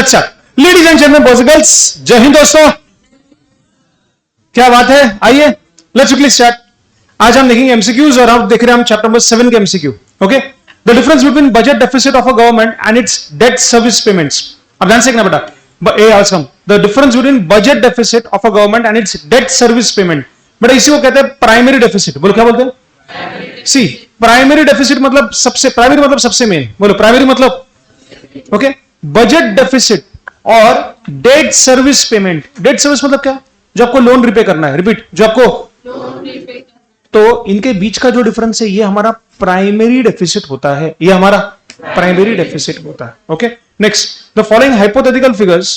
Let's start. Ladies and gentleman, boys and girls, जय हिंद दोस्तों, क्या बात है। आइए लेट्स क्विकली स्टार्ट। आज हम देखेंगे एमसीक्यूज और हम देख रहे हैं हम चैप्टर नंबर 7 के MCQ. Okay, the difference between budget deficit of a government and its debt service payments. अब ध्यान से देखना बेटा, A also the difference between budget deficit of a government and its debt service payment. बेटा इसी को कहते हैं प्राइमरी डेफिसिट। बोलो क्या बोलते हैं? सी प्राइमरी डेफिसिट मतलब सबसे, प्राइमरी मतलब सबसे मेन। बोलो प्राइमरी मतलब, ओके। बजट डेफिसिट और date service payment. Debt service मतलब क्या? जो आपको लोन रिपे करना है। रिपीट, जो आपको लोन रिपे, तो इनके बीच का जो डिफरेंस है ये हमारा प्राइमरी डेफिसिट होता है। ये हमारा प्राइमरी डेफिसिट होता है। Okay, next, the following hypothetical figures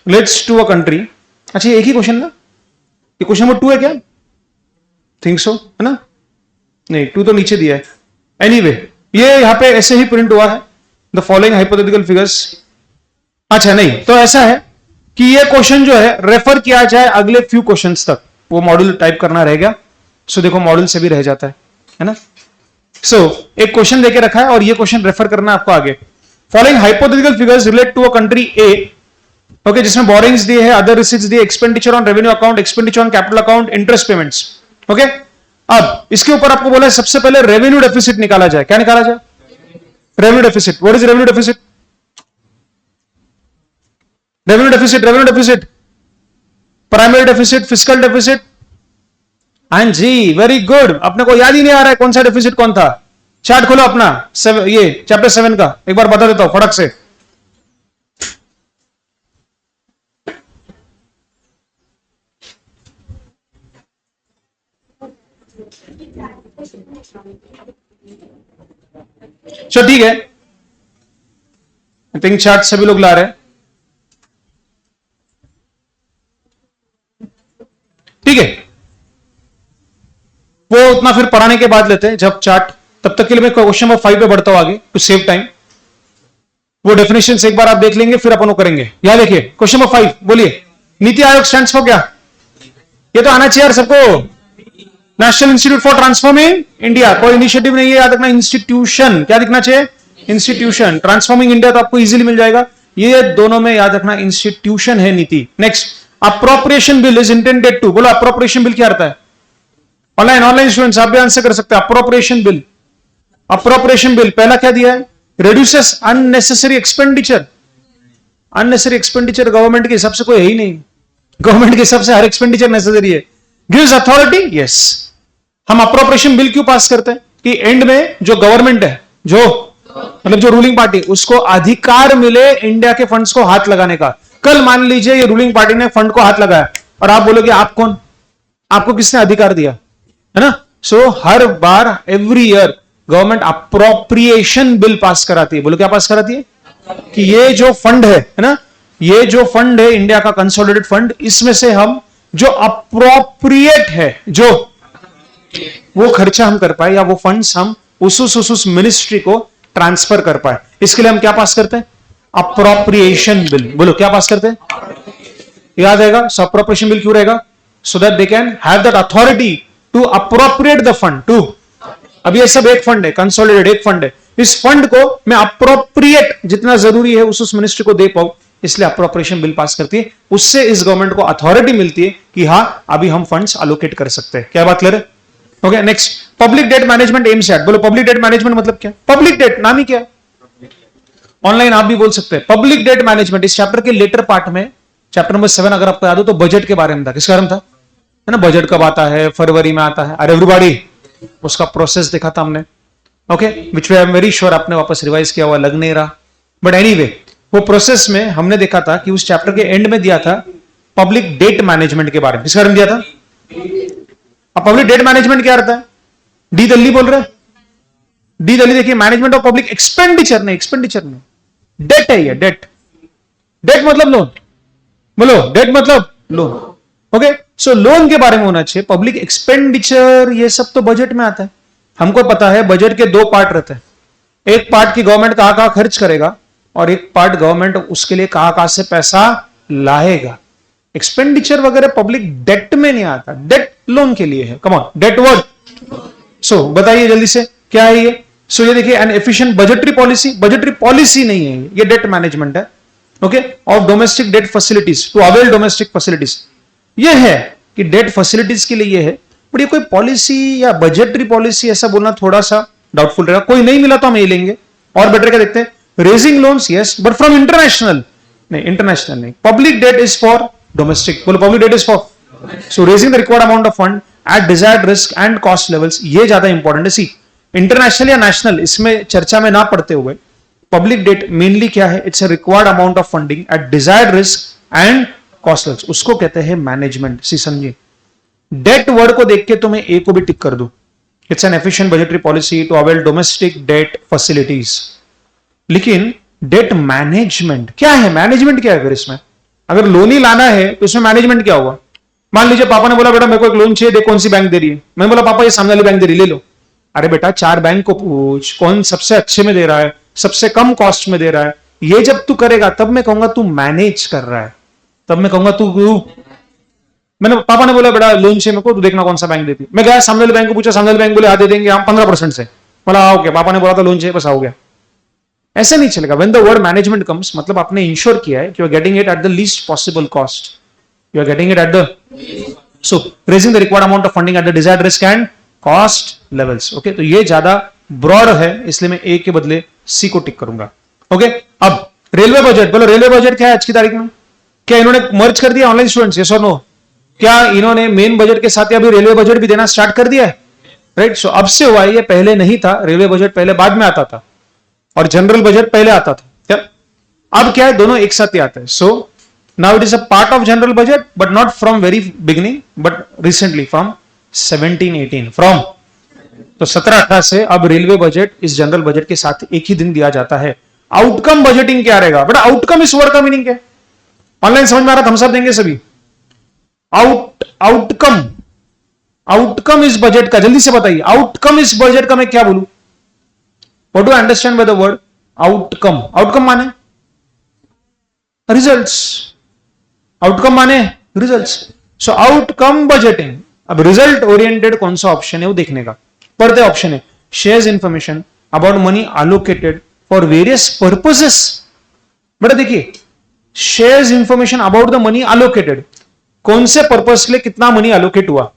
relates to a country. अच्छा ये एक ही क्वेश्चन ना? ये क्वेश्चन नंबर 2 है क्या? थिंक सो, है ना? नहीं, 2 तो नीचे दिया है। एनीवे, ये यहां पे ऐसे ही प्रिंट हुआ है, द फॉलोइंग हाइपोथेटिकल फिगर्स। अच्छा नहीं, तो ऐसा है कि ये क्वेश्चन जो है रेफर किया जाए अगले फ्यू क्वेश्चंस तक, वो मॉड्यूल टाइप करना रहेगा। सो देखो मॉड्यूल से भी रह जाता है ना? सो एक क्वेश्चन देके रखा है और ये क्वेश्चन रेफर करना आपको आगे। Following hypothetical figures relate to a country A, okay, जिसमें बोरिंग्स दिए है, अदर रिसीट्स दिए, expenditure on revenue account, expenditure on capital account, interest payments. Okay, अब इसके ऊपर आपको बोला है सबसे पहले रेवेन्यू डेफिसिट निकाला जाए। क्या निकाला जाए? Revenue deficit. What is revenue deficit? Revenue deficit, revenue deficit, primary deficit, fiscal deficit. हाँ जी, वेरी गुड। अपने को याद ही नहीं आ रहा है कौन सा डेफिसिट कौन था। चार्ट खोलो अपना, ये चैप्टर 7 का एक बार बता देता हूं फटक से। चलो ठीक है, आई थिंक चार्ट सभी लोग ला रहे हैं। ठीक है, वो उतना फिर पढ़ाने के बाद लेते हैं जब चार्ट। तब तक के लिए मैं क्वेश्चन नंबर 5 पे बढ़ता हूं आगे टू सेव टाइम। वो डेफिनेशन एक बार आप देख लेंगे, फिर अपन करेंगे। यहां देखिए क्वेश्चन नंबर 5, बोलिए नीति आयोग स्टैंड्स फॉर क्या? ये तो आना चाहिए यार सबको। National institute for transforming India. कोई इनिशिएटिव नहीं है, याद रखना इंस्टीट्यूशन। क्या दिखना चाहिए? इंस्टीट्यूशन। ट्रांसफॉर्मिंग इंडिया तो आपको इजीली मिल जाएगा। ये दोनों में याद रखना इंस्टीट्यूशन है नीति। Next, appropriation bill is intended to. बोलो अप्रोप्रिएशन बिल क्या रहता है? ऑनलाइन स्टूडेंट्स आप भी आंसर कर सकते हैं। अप्रोप्रिएशन बिल, अप्रोप्रिएशन बिल पहला क्या दिया है? Reduces unnecessary expenditure. Unnecessary expenditure government के हिसाब से कोई है ही नहीं। गवर्नमेंट के हिसाब से हर एक्सपेंडिचर नेसेसरी है। Gives authority, yes. हम अप्रोप्रिएशन बिल क्यों पास करते हैं? कि एंड में जो गवर्नमेंट है, जो मतलब जो रूलिंग पार्टी, उसको अधिकार मिले इंडिया के फंड्स को हाथ लगाने का। कल मान लीजिए ये रूलिंग पार्टी ने फंड को हाथ लगाया और आप बोलोगे आप कौन? आपको किसने अधिकार दिया? है ना? सो हर बार every year government appropriation bill pass कराती है। बोलो क्या पास कराती है? कि ये जो फंड है ना, ये जो फंड है इंडिया का कंसोलिडेटेड फंड, इसमें से हम जो अप्रोप्रिएट है, जो वो खर्चा हम कर पाए या वो फंड्स हम उस मिनिस्ट्री को ट्रांसफर कर पाए, इसके लिए हम क्या पास करते हैं? Appropriation bill. बोलो क्या पास करते हैं? याद आएगा? सो अप्रोप्रिएशन बिल क्यों रहेगा? So that they can have that authority to appropriate the fund to. अब ये सब एक फंड है, कंसोलिडेटेड एक फंड है। इस फंड को मैं अप्रोप्रिएट जितना जरूरी है उस मिनिस्ट्री को दे पाऊं, इसलिए अप्रोप्रिएशन बिल पास करती है। उससे इस गवर्नमेंट को अथॉरिटी मिलती है कि हाँ अभी हम फंड्स अलोकेट कर सकते हैं। क्या बात क्लियर है? Okay, next, public debt management aims at. बोलो पब्लिक डेट मैनेजमेंट मतलब क्या? पब्लिक डेट नाम ही क्या है? ऑनलाइन आप भी बोल सकते हैं। पब्लिक डेट मैनेजमेंट इस चैप्टर के लेटर पार्ट में, चैप्टर नंबर 7 अगर आपको याद हो तो बजट के बारे में था। किसके बारे में था? है ना, बजट कब आता है? फरवरी में आता है। अरे एवरीबॉडी, उसका प्रोसेस देखा था हमने। Okay, which way I am very sure आपने वापस रिवाइज किया हुआ लग नहीं रहा, बट एनीवे वो प्रोसेस में हमने देखा था कि उस चैप्टर के एंड में दिया था पब्लिक डेट मैनेजमेंट के बारे में। किस बारे में दिया था? अब पब्लिक डेट मैनेजमेंट क्या रहता है? डी दिल्ली बोल रहे हैं। डी दिल्ली देखिए, मैनेजमेंट ऑफ पब्लिक एक्सपेंडिचर नहीं, एक्सपेंडिचर नहीं, डेट है ये। डेट, डेट मतलब लोन। बोलो डेट मतलब लोन। ओके, सो लोन के बारे में होना चाहिए। पब्लिक एक्सपेंडिचर ये सब तो बजट में आता है। हमको पता है बजट के 2 पार्ट रहते हैं। एक पार्ट की गवर्नमेंट कहां खर्च करेगा और एक पार्ट गवर्नमेंट उसके लिए कहां से पैसा लाएगा। एक्सपेंडिचर वगैरह पब्लिक डेट में नहीं आता, डेट लोन के लिए है। Come on, debt word. So बताइए जल्दी से क्या है ये? सो ये देखिए, an efficient budgetary policy. Budgetary policy नहीं है ये डेट मैनेजमेंट है। Okay, of domestic debt facilities to avail domestic facilities. ये है कि डेट फैसिलिटीज के लिए ये है, बट ये कोई पॉलिसी या बजटरी पॉलिसी ऐसा बोलना थोड़ा सा डाउटफुल रहेगा। कोई नहीं मिला तो हम ये लेंगे। और बेटर क्या देखते हैं, raising loans yes but from international, नहीं इंटरनेशनल नहीं, public debt is for domestic, बोलो public debt is for, so raising the required amount of fund at desired risk and cost levels, ये ज्यादा इंपॉर्टेंट है। सी international या national इसमें चर्चा में ना पड़ते हुए पब्लिक डेट मेनली क्या है, it's a required amount of funding at desired risk and cost levels, उसको कहते हैं मैनेजमेंट। सी समझिए, डेट वर्ड को देख के तो मैं ए को भी टिक कर दूं, it's an efficient budgetary policy to avail domestic debt facilities. लेकिन डेट मैनेजमेंट क्या है, मैनेजमेंट क्या है फिर इसमें? अगर लोन ही लाना है तो इसमें मैनेजमेंट क्या होगा? मान लीजिए पापा ने बोला बेटा मेरे को एक लोन चाहिए, देख कौन सी बैंक दे रही है। मैं बोला पापा ये सामने वाली बैंक दे रही, ले लो। अरे बेटा 4 बैंक को पूछ कौन सबसे अच्छे में दे रहा है, सबसे कम कॉस्ट में दे रहा है। ये जब तू करेगा तब मैं कहूंगा तू मैनेज कर रहा है, तब मैं कहूंगा तू मैंने पापा ने बोला बेटा लोन चाहिए मेरे को, तू देखना कौन सा बैंक देती। मैं गया सामने वाले बैंक को पूछा, सामने वाले बैंक बोले आ दे देंगे हम 15% से। बोला ओके, पापा ने बोला था लोन चाहिए, बस आ गया। ऐसा नहीं चलेगा। When the word management comes, मतलब आपने इंश्योर किया है कि you are getting it at the least possible cost, you are getting it at the, so raising the required amount of funding at the desired risk and cost levels. Okay, तो ये ज्यादा broad है, इसलिए मैं ए के बदले सी को टिक करूंगा। ओके, अब रेलवे बजट, बोलो रेलवे बजट क्या है आज की तारीख में? क्या इन्होंने मर्ज कर दिया ऑनलाइन स्टूडेंट्स, यस और नो? क्या इन्होंने मेन बजट के साथ अभी रेलवे बजट भी देना स्टार्ट कर दिया है? राइट, सो अब से हुआ है, ये पहले नहीं था। रेलवे बजट पहले बाद में आता था और जनरल बजट पहले आता था। क्या अब क्या है, दोनों एक साथ ही आता है। So now it is a part of general budget but not from very beginning but recently from 17-18 from, तो 17-18 से अब रेलवे बजट इस जनरल बजट के साथ एक ही दिन दिया जाता है। आउटकम बजटिंग क्या रहेगा बेटा? आउटकम इस वर्ड का मीनिंग क्या है? ऑनलाइन समझ में आ रहा? थम्स अप देंगे सभी। आउटकम, आउटकम इस बजट का, जल्दी से बताइए आउटकम इस बजट का मैं क्या बोलूं? What do understand by the word outcome? Outcome माने रिजल्ट्स, आउटकम माने रिजल्ट्स। सो आउटकम बजटिंग, अब रिजल्ट ओरिएंटेड कौन सा ऑप्शन है वो देखने का। पढ़ते ऑप्शन है, shares information about money allocated for various purposes. बेटा देखिए, shares information about the money allocated, कौन से पर्पस के लिए कितना मनी एलोकेट हुआ,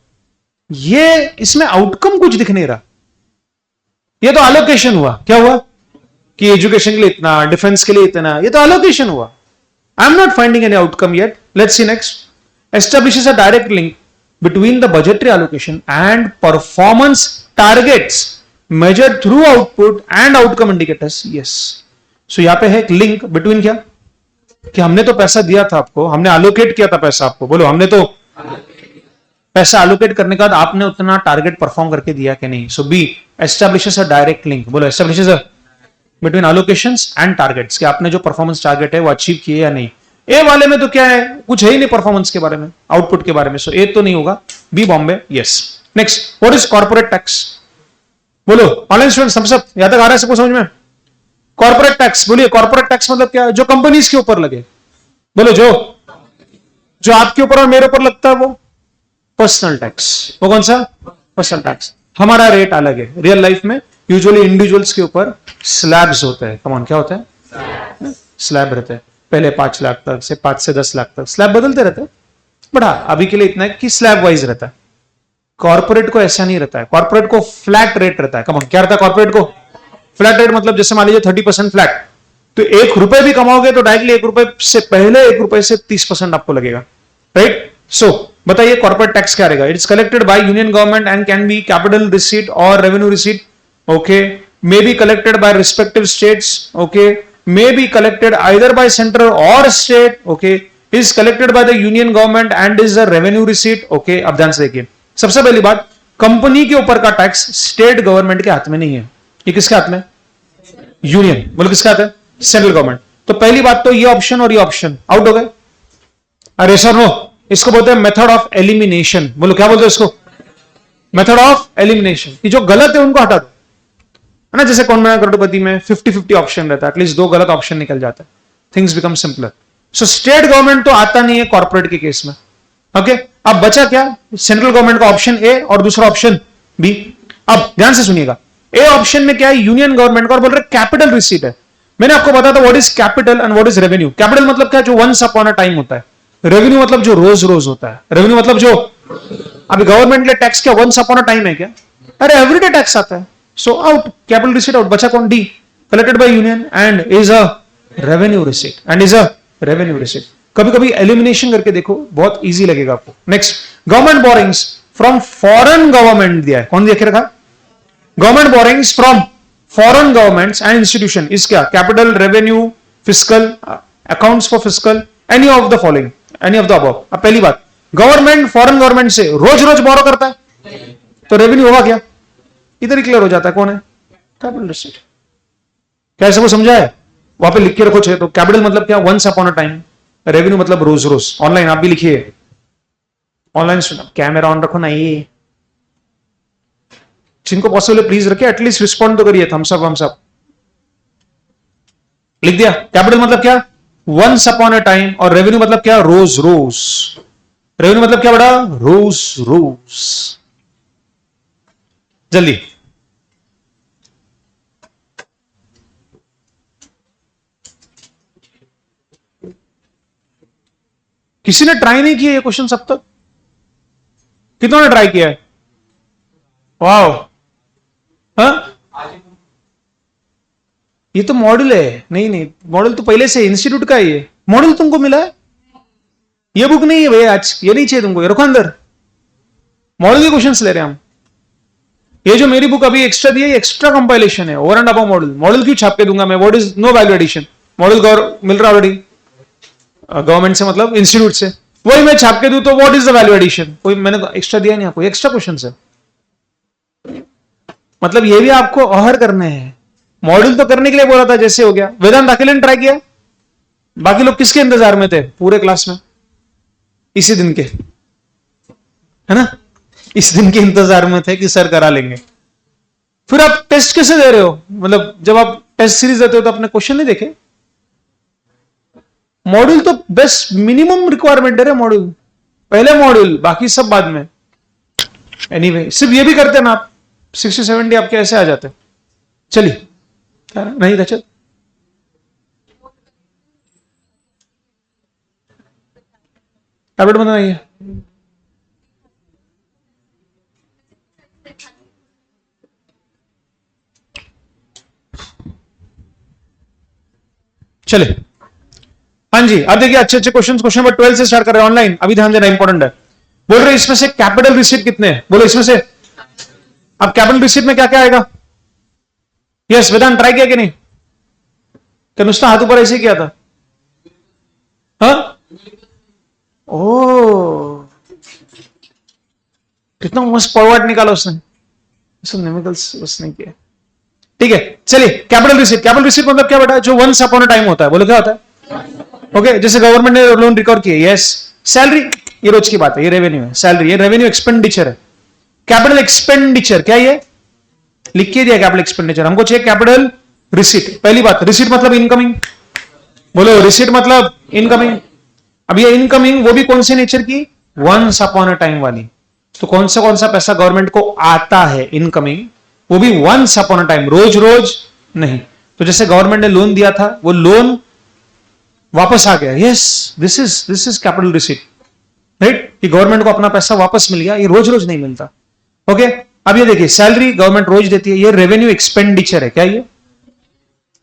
ये इसमें आउटकम कुछ दिख नहीं रहा। ये तो एलोकेशन हुआ, क्या हुआ कि एजुकेशन के लिए इतना, डिफेंस के लिए इतना, ये तो एलोकेशन हुआ। I am not finding any outcome yet. Let's see next, establishes a direct link between the budgetary allocation and performance targets measured through output and outcome indicators. Yes. So यहाँ पे है एक लिंक बिटवीन क्या, कि हमने तो पैसा दिया था आपको, हमने allocate किया था पैसा आपको, बोलो हमने तो पैसा allocate करने के बाद आपने उतना टारगेट परफॉर्म करके दिया कि नहीं। So B establishes a direct link, बोलो establishes a between allocations and targets, कि आपने जो परफॉर्मेंस टारगेट है वो अचीव किए या नहीं। ए वाले में तो क्या है, कुछ है ही नहीं परफॉर्मेंस के बारे में, आउटपुट के बारे में। सो ए तो नहीं होगा, B Bombay. Yes, next, what is corporate tax? बोलो ऑनलाइन स्टूडेंट, सब यहां तक आ रहा है सबको समझ में? कॉर्पोरेट टैक्स, बोलिए कॉर्पोरेट टैक्स मतलब क्या है? जो कंपनीज के ऊपर लगे, बोलो जो आपके ऊपर और मेरे ऊपर लगता है वो पर्सनल टैक्स। वो कौन सा? Personal tax. हमारा रेट अलग है। रियल लाइफ में यूजुअली इंडिविजुअल्स के ऊपर स्लैब्स होते हैं। कमॉन, क्या होता है? स्लैब रहते हैं। पहले 5 लाख तक से 5 से 10 लाख तक स्लैब बदलते रहते हैं। बड़ा अभी के लिए इतना है कि स्लैब वाइज रहता है। कॉर्पोरेट को ऐसा नहीं रहता है, कॉर्पोरेट को फ्लैट रेट रहता है। कमॉन, क्या रहता है कॉर्पोरेट को? फ्लैट रेट मतलब जैसे मान लीजिए 30% फ्लैट, तो 1 रुपए भी कमाओगे तो डायरेक्टली 1 रुपए से पहले 1 रुपए से 30% आपको लगेगा। राइट, सो बताइए कॉर्पोरेट टैक्स क्या रहेगा? It's collected by union government and can be capital receipt और revenue receipt. Okay, may be collected by respective states. Okay, may be collected either by central or state. Okay, is collected by the union government and is a revenue receipt. Okay, अब ध्यान से देखिए, सबसे पहली बात, company के ऊपर का टैक्स स्टेट गवर्नमेंट के हाथ में नहीं है। ये किसके हाथ में? यूनियन। बोलो किसके हाथ है? Central government. तो पहली बात तो ये ऑप्शन और ये ऑप्शन आउट हो गए। अरे सर नो, इसको बोलते हैं मेथड ऑफ एलिमिनेशन। बोलो क्या बोलते हैं इसको? Method of elimination. जो गलत है उनको हटा दो, है ना। जैसे कौन बना करोड़पति में 50-50 ऑप्शन रहता है, एटलीस्ट 2 गलत ऑप्शन निकल जाता है, थिंग्स बिकम सिंपलर। सो स्टेट गवर्नमेंट तो आता नहीं है कॉर्पोरेट के केस में। ओके, अब बचा क्या? सेंट्रल गवर्नमेंट का ऑप्शन ए और दूसरा ऑप्शन बी। अब ध्यान से सुनिएगा, ए ऑप्शन में क्या है? यूनियन गवर्नमेंट का, और बोल रहे कैपिटल रिसीट है। मैंने आपको बताया था what is capital and what is revenue. Capital मतलब क्या, जो वंस अपॉन अ टाइम होता है। रेवेन्यू मतलब जो रोज रोज होता है। रेवेन्यू मतलब जो, अभी गवर्नमेंट के टैक्स क्या वंस अपॉन अ टाइम है क्या? अरे एवरीडे टैक्स आता है। So out, capital receipt out, बचा कौन? D, collected by union and is a revenue receipt, and is a revenue receipt. कभी कभी एलिमिनेशन करके देखो, बहुत इजी लगेगा आपको। Next, government borrowings from foreign government दिया है, कौन देख रखा? Government borrowings from foreign governments and institution is क्या? Capital, revenue, fiscal, accounts for fiscal, any of the following, any of the above. अब पहली बात, गवर्नमेंट फॉरेन गवर्नमेंट से रोज रोज बोरो करता है, तो रेवेन्यू होगा क्या? इधर ही क्लियर हो जाता है, कौन है? Capital receipt. क्या ऐसा को समझा है? वहां पे लिख के रखो छे। तो कैपिटल मतलब क्या? Once upon a time. Revenue मतलब रोज रोज। ऑनलाइन आप भी लिखिए, ऑनलाइन कैमरा ऑन रखो ना, ये जिनको पॉसिबल है प्लीज रखिए, एटलीस्ट रिस्पॉन्ड तो करिए, थम्स अप वम्स अप। लिख दिया। कैपिटल मतलब क्या? Once upon a time. और रेवेन्यू मतलब क्या? रोज रोज। रेवेन्यू मतलब क्या बड़ा? रोज रोज। जल्दी, किसी ने ट्राई नहीं किया ये क्वेश्चन अब तक? कितनों ने ट्राई किया है? वाओ, हाँ? ये तो मॉडल है। नहीं नहीं, मॉडल तो पहले से इंस्टीट्यूट का है। ये मॉडल तुमको मिला है, ये बुक नहीं है भैया आज, ये नहीं चाहिए तुमको, ये रखो अंदर। मॉडल के क्वेश्चंस ले रहे हैं हम। ये जो मेरी बुक अभी एक्स्ट्रा दी है, एक्स्ट्रा कंपाइलेशन है, over and above model. Model क्यों छाप के दूंगा मैं? What is no value addition. Model मिल रहा ऑलरेडी गवर्नमेंट से, मतलब इंस्टीट्यूट से, वही मैं छाप के दूं तो what is the value addition? कोई मैंने एक्स्ट्रा दिया नहीं आपको, एक्स्ट्रा क्वेश्चन है। मतलब ये भी आपको और करने हैं। मॉडल तो करने के लिए बोला था, जैसे हो गया। वेदांत अकेले ने ट्राई किया, बाकी लोग किसके इंतजार में थे पूरे क्लास में? इसी दिन के, है ना? इस दिन के इंतजार में थे कि सर करा लेंगे। फिर आप टेस्ट कैसे दे रहे हो? मतलब जब आप टेस्ट सीरीज देते हो तो आपने क्वेश्चन नहीं देखे? मॉड्यूल तो बेस्ट मिनिमम रिक्वायरमेंट है मॉड्यूल, पहले मॉड्यूल, बाकी सब बाद में। एनीवे, सिर्फ ये भी करते ना आप, 60-70 आपके ऐसे आ जाते। चलिए, नहीं रचत, टैबलेट बनाइए। चले, हाँ जी, अब देखिए अच्छे अच्छे क्वेश्चन। क्वेश्चन नंबर 12 से स्टार्ट कर रहे हैं ऑनलाइन, अभी ध्यान देना इंपॉर्टेंट है। बोल रहे इसमें से कैपिटल रिसीट कितने हैं? बोलो इसमें से। अब कैपिटल रिसीट में क्या क्या आएगा? यस, वेदांत ट्राई किया कि नहीं? क्या नुस्ता हाथ ऊपर ऐसे किया था? हाँ? ओ, कितना मस्त फॉरवर्ड निकाला उसने, निमिकल्स उसने किया। ठीक है, चलिए कैपिटल रिसीट। कैपिटल रिसीट मतलब क्या बेटा? जो वंस अपॉन अ टाइम होता है। बोलो क्या होता है? ओके, जैसे गवर्नमेंट ने लोन रिकवर किया, यस। सैलरी, ये रोज की बात है, ये रेवेन्यू है। सैलरी, ये रेवेन्यू एक्सपेंडिचर है। कैपिटल एक्सपेंडिचर क्या? ये लिख के दिया कैपिटल एक्सपेंडिचर। हमको चाहिए कैपिटल रिसीट। पहली बात, रिसीट मतलब इनकमिंग। बोलो, रिसीट मतलब इनकमिंग। अब ये इनकमिंग वो भी कौन से नेचर की? वंस अपॉन अ टाइम वाली। तो कौन सा पैसा गवर्नमेंट को आता है इनकमिंग, वो भी वंस अपॉन अ टाइम, रोज रोज नहीं। तो जैसे गवर्नमेंट ने लोन दिया था, वो लोन वापस आ गया, yes, this is capital receipt, right? कि गवर्नमेंट को अपना पैसा वापस मिल गया, ये रोज रोज नहीं मिलता। ओके, अब ये देखिए, सैलरी गवर्नमेंट रोज देती है, ये रेवेन्यू एक्सपेंडिचर है क्या ये?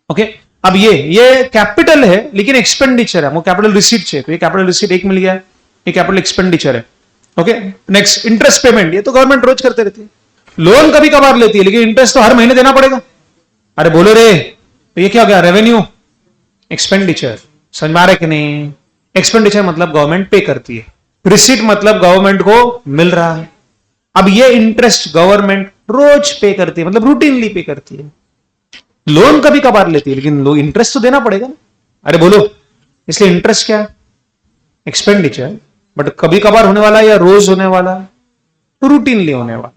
ओके, अब ये कैपिटल है लेकिन एक्सपेंडिचर है, वो कैपिटल रिसीट चाहिए, तो ये कैपिटल रिसीट एक मिल गया, ये कैपिटल एक्सपेंडिचर है। ओके, नेक्स्ट, इंटरेस्ट पेमेंट, ये तो गवर्नमेंट रोज करते रहती है। लोन कभी कभार लेती है, लेकिन इंटरेस्ट तो हर महीने देना पड़ेगा। अरे बोलो रे, तो ये क्या हो गया? Revenue expenditure. समझ में आ रहा है कि नहीं? एक्सपेंडिचर मतलब गवर्नमेंट पे करती है, रिसीट मतलब गवर्नमेंट को मिल रहा है। अब ये इंटरेस्ट गवर्नमेंट रोज पे करती है, मतलब रूटीनली पे करती है। लोन कभी कभार लेती है, लेकिन लोग इंटरेस्ट तो देना पड़ेगा ना। अरे बोलो, इसलिए इंटरेस्ट क्या है? एक्सपेंडिचर। बट कभी कभार होने वाला या रोज होने वाला? रूटीनली होने वाला।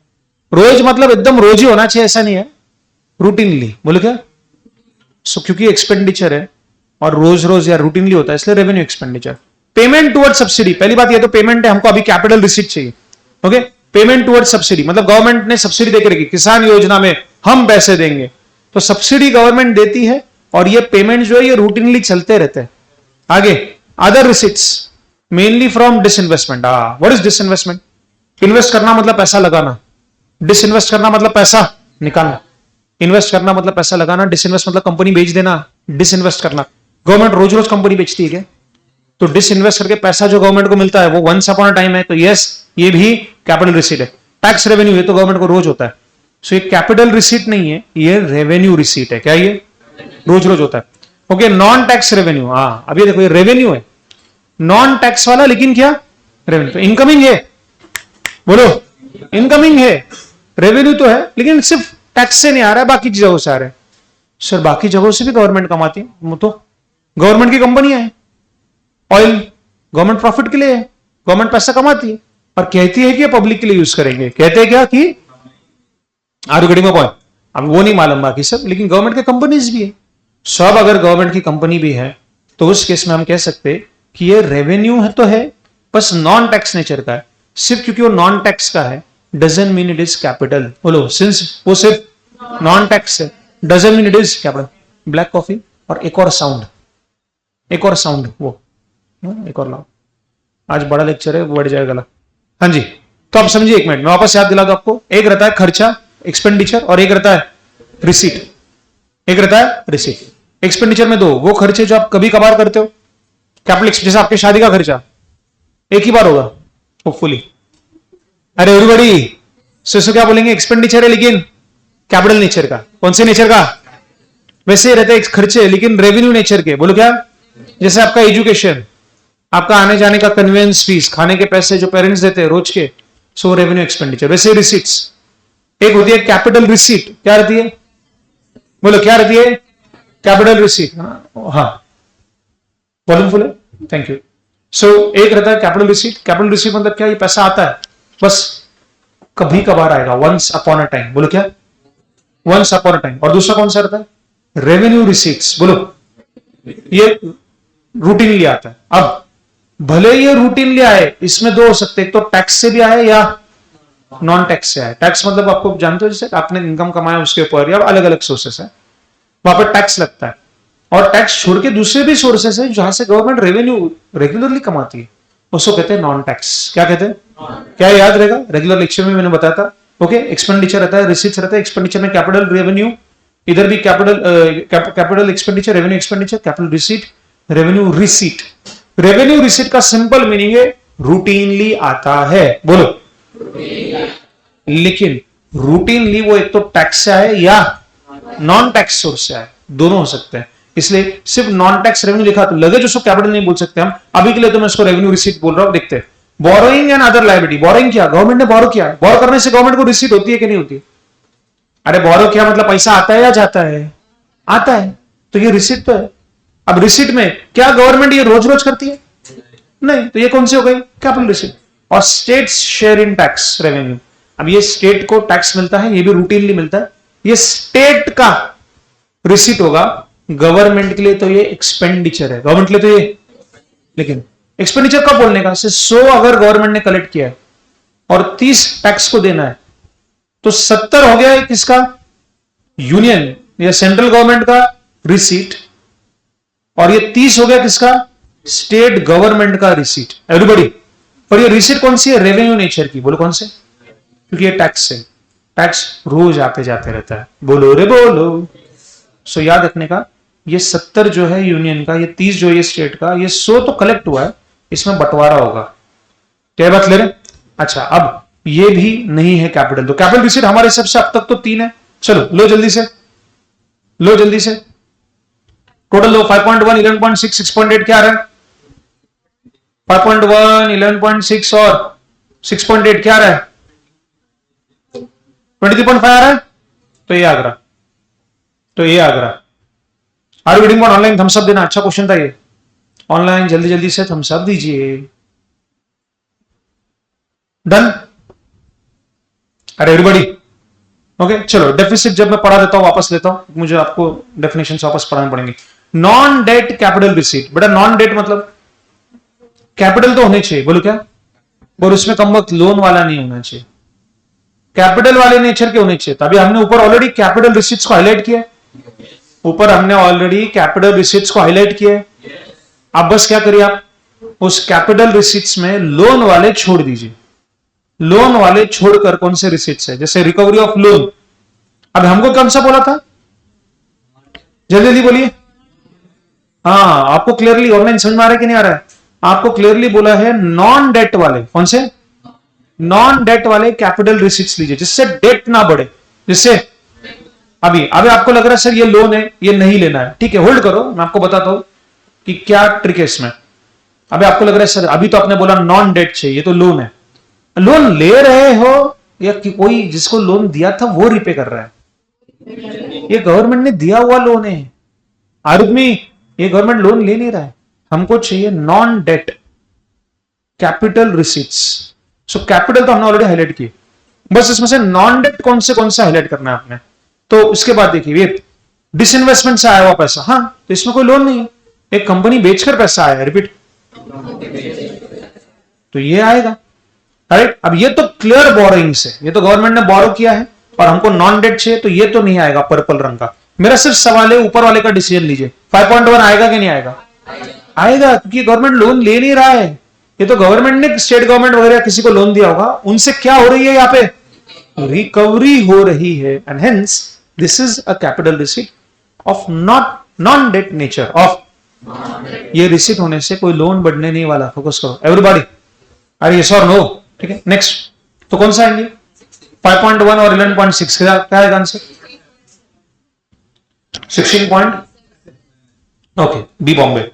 रोज मतलब एकदम रोज ही होना चाहिए ऐसा नहीं है, रूटीनली। बोलो क्या? सो क्योंकि एक्सपेंडिचर है और रोज रोज या रूटीनली होता है, इसलिए revenue expenditure. Payment toward subsidy, पहली बात ये तो पेमेंट है, हमको अभी कैपिटल रिसीट चाहिए। ओके, पेमेंट टुवर्ड सब्सिडी मतलब गवर्नमेंट ने सब्सिडी देकर रखी, किसान योजना में हम पैसे देंगे, तो सब्सिडी गवर्नमेंट देती है और ये पेमेंट जो है ये रूटीनली चलते रहते हैं। आगे other receipts mainly from disinvestment. What is disinvestment? Invest करना मतलब पैसा लगाना, डिसइन्वेस्ट करना मतलब पैसा निकालना। इन्वेस्ट करना मतलब पैसा लगाना, डिसइन्वेस्ट मतलब कंपनी बेच देना, डिसइन्वेस्ट करना। गवर्नमेंट रोज रोज कंपनी बेचती है क्या? तो डिसइन्वेस्ट करके पैसा जो गवर्नमेंट को मिलता है वो वंस अपॉन अ टाइम है, तो यस ये भी कैपिटल रिसीट है। टैक्स रेवेन्यू है तो गवर्नमेंट को रोज होता है, सो ये कैपिटल रिसीट नहीं है, ये रेवेन्यू रिसीट है। क्या ये रोज रोज होता है? Okay, non tax revenue. हाँ अब ये देखो ये रेवेन्यू है, नॉन टैक्स वाला, लेकिन क्या रेवेन्यू तो इनकमिंग है। बोलो इनकमिंग है, रेवेन्यू तो है लेकिन सिर्फ टैक्स से नहीं आ रहा है, बाकी जगहों से आ रहा है। सर बाकी जगहों से भी गवर्नमेंट कमाती है, वो तो गवर्नमेंट की कंपनियां हैं। ऑयल गवर्नमेंट प्रॉफिट के लिए है, गवर्नमेंट पैसा कमाती है और कहती है कि पब्लिक के लिए यूज करेंगे। कहते हैं क्या कि are you getting my point? अब वो नहीं मालूम बाकी सब, लेकिन गवर्नमेंट की कंपनीज भी है। सब अगर गवर्नमेंट की कंपनी भी है तो उस केस में हम कह सकते कि ये रेवेन्यू है तो है, बस नॉन टैक्स नेचर का है। सिर्फ क्योंकि वो नॉन टैक्स का है doesn't mean it is capital. बोलो सिंस वो सिर्फ नॉन टैक्स है doesn't mean it is capital. Black coffee और एक और साउंड वो एक और लाओ, आज बड़ा लेक्चर है वो बढ़ जाएगा गला। हाँ जी, तो आप समझिए, एक मिनट मैं वापस याद दिला दूं आपको। एक रहता है खर्चा एक्सपेंडिचर और एक रहता है रिसीट। एक रहता है रिसीट। एक्सपेंडिचर में दो वो खर्चे जो आप कभी कभार करते हो, कैपिटल जैसे आपके शादी का खर्चा एक ही बार होगा होपफुली। अरे एवरीबॉडी सो क्या बोलेंगे? एक्सपेंडिचर है लेकिन कैपिटल नेचर का। कौन से नेचर का? वैसे ही रहते हैं खर्चे लेकिन रेवेन्यू नेचर के। बोलो क्या? जैसे आपका एजुकेशन, आपका आने जाने का कन्वेंस फीस, खाने के पैसे जो पेरेंट्स देते हैं रोज के, सो रेवेन्यू एक्सपेंडिचर। वैसे रिसीट्स एक होती है कैपिटल रिसीट। क्या रहती है? बोलो क्या रहती है? Capital receipt. हाँ वॉल्यूमफुल है, थैंक यू। सो एक रहता है कैपिटल रिसीट। कैपिटल रिसीट मतलब क्या? ये पैसा आता है बस कभी कभार आएगा, वंस अपॉन अ टाइम। बोलो क्या? Once upon a time. और दूसरा कौन सा रहता है? Revenue receipts. बोलो ये रूटीनली आता है। अब भले ये रूटीनली आए, इसमें दो हो सकते, एक तो टैक्स से भी आए या नॉन टैक्स से आए। टैक्स मतलब आपको जानते हो जैसे आपने इनकम कमाया उसके ऊपर या अलग अलग सोर्सेस है वहां पर टैक्स लगता है। और टैक्स छोड़ के दूसरे भी सोर्सेस है जहां से गवर्नमेंट रेवेन्यू रेगुलरली कमाती है, उसको कहते हैं नॉन टैक्स। क्या कहते हैं? क्या याद रहेगा? रेगुलर लेक्चर में मैंने बताया था। ओके, एक्सपेंडिचर रहता है, रिसीट्स रहता है। एक्सपेंडिचर में कैपिटल रेवेन्यू, इधर भी capital expenditure, revenue expenditure, capital receipt, revenue receipt. Revenue receipt का सिंपल मीनिंग है रूटीनली आता है। बोलो लेकिन रूटीनली वो एक तो टैक्स से आए या नॉन टैक्स सोर्स से आए, दोनों हो सकते हैं। इसलिए सिर्फ नॉन टैक्स रेवेन्यू लिखा तो लगे, जो कैपिटल नहीं बोल सकते हम। अभी के लिए तो मैं इसको रेवेन्यू रिसीट बोल रहा हूं। देखते हैं borrowing and other liability. Borrowing क्या? गवर्नमेंट ने बोरो किया। बोरो करने से गवर्नमेंट को रिसीट होती है कि नहीं होती? अरे बोरो किया मतलब पैसा आता है या जाता है? आता है, तो ये रिसीट तो है। अब रिसीट में क्या गवर्नमेंट ये रोज रोज करती है? नहीं, तो ये कौन सी हो गई? Capital receipt. और state share in tax revenue. अब ये स्टेट को टैक्स मिलता है, ये भी रूटीनली मिलता है, ये स्टेट का रिसीट होगा। गवर्नमेंट के लिए तो ये एक्सपेंडिचर है, गवर्नमेंट के लिए तो ये। लेकिन एक्सपेंडिचर कब बोलने का? 100 अगर गवर्नमेंट ने कलेक्ट किया है और 30 टैक्स को देना है, तो 70 हो गया किसका? यूनियन या सेंट्रल गवर्नमेंट का रिसीट, और ये 30 हो गया किसका? स्टेट गवर्नमेंट का रिसीट। एवरीबॉडी, और ये रिसीट कौन सी है? रेवेन्यू नेचर की। बोलो कौन से? क्योंकि ये टैक्स है, टैक्स रोज आते जाते रहता है। बोलो रे बोलो। सो याद रखने का, ये 70 जो है यूनियन का, ये 30 जो है स्टेट का, ये 100 तो कलेक्ट हुआ है, इसमें बंटवारा होगा। क्या बात ले रहे? अच्छा, अब ये भी नहीं है कैपिटल, तो कैपिटल रिसीट हमारे हिसाब से अब तक तो 3 है। चलो लो जल्दी से, लो जल्दी से टोटल लो। 5.1, 11.6, 6.8 क्या आ रहा है? 5.1, 11.6 और 6.8 क्या आ रहा है? 23.5 आ रहा है। तो ये आगरा, तो ये Agra. Are reading for online? Thumbs up देना। अच्छा क्वेश्चन था ये। ऑनलाइन जल्दी जल्दी से थम्स अप दीजिए। डन? अरे एवरीबॉडी ओके, चलो डेफिसिट जब मैं पढ़ा देता हूं वापस लेता हूं, मुझे आपको डेफिनेशन वापस पढ़ाने पड़ेंगे। Non debt capital receipt. बेटा नॉन डेट मतलब कैपिटल तो होने चाहिए। बोलो क्या? और उसमें कम वक्त लोन वाला नहीं होना चाहिए, कैपिटल वाले नेचर के होने चाहिए। तभी हमने ऊपर ऑलरेडी कैपिटल रिसीट्स को हाईलाइट किया। ऊपर हमने ऑलरेडी कैपिटल रिसीट्स को हाईलाइट किया है। आप बस क्या करिए, आप उस कैपिटल रिसीट्स में लोन वाले छोड़ दीजिए। लोन वाले छोड़कर कौन से रिसीट्स है, जैसे रिकवरी ऑफ लोन। अब हमको कौन सा बोला था, जल्दी जल्दी बोलिए। हाँ, आपको क्लियरली ऑनलाइन समझ में आ रहा है कि नहीं आ रहा है? आपको क्लियरली बोला है नॉन डेट वाले, कौन से नॉन डेट वाले कैपिटल रिसीट्स लीजिए, जिससे डेट ना बढ़े। जिससे अभी आपको लग रहा है सर ये लोन है, ये नहीं लेना है, ठीक है, होल्ड करो, मैं आपको बताता हूं कि क्या ट्रिक है इसमें। अभी आपको लग रहा है सर अभी तो आपने बोला नॉन डेट चाहिए, ये तो लोन है। लोन ले रहे हो या कि कोई जिसको लोन दिया था वो रिपे कर रहा है? ये गवर्नमेंट ने दिया हुआ लोन है आरुद्मी, ये गवर्नमेंट लोन ले नहीं रहा है। हमको चाहिए non debt capital receipts. So capital तो हमने ऑलरेडी हाईलाइट की, बस इसमें से नॉन डेट कौन से हाईलाइट करना है आपने। तो उसके बाद देखिए ये डिसइन्वेस्टमेंट से आया हुआ पैसा, हाँ तो इसमें कोई लोन नहीं है, एक कंपनी बेचकर पैसा आया, रिपीट, तो ये आएगा। राइट, अब ये तो क्लियर बोरोइंग्स है, ये तो गवर्नमेंट ने बोरो किया है और हमको नॉन डेट चाहिए, तो ये तो नहीं आएगा पर्पल रंग का। मेरा सिर्फ सवाल है ऊपर वाले का डिसीजन लीजिए, 5.1 आएगा कि नहीं आएगा? आएगा, क्योंकि गवर्नमेंट लोन ले नहीं रहा है। ये तो गवर्नमेंट ने स्टेट गवर्नमेंट वगैरह किसी को लोन दिया होगा, उनसे क्या हो रही है, यहाँ पे रिकवरी हो रही है, and hence this is a capital receipt of non debt nature of. ये रिसीट होने से कोई लोन बढ़ने नहीं वाला, फोकस करो एवरीबॉडी। अरे यस और नो, ठीक है। नेक्स्ट, तो कौन सा आएंगे 5.1 और 11.6, क्या आएगा आंसर? 16 point, okay, B Bombay.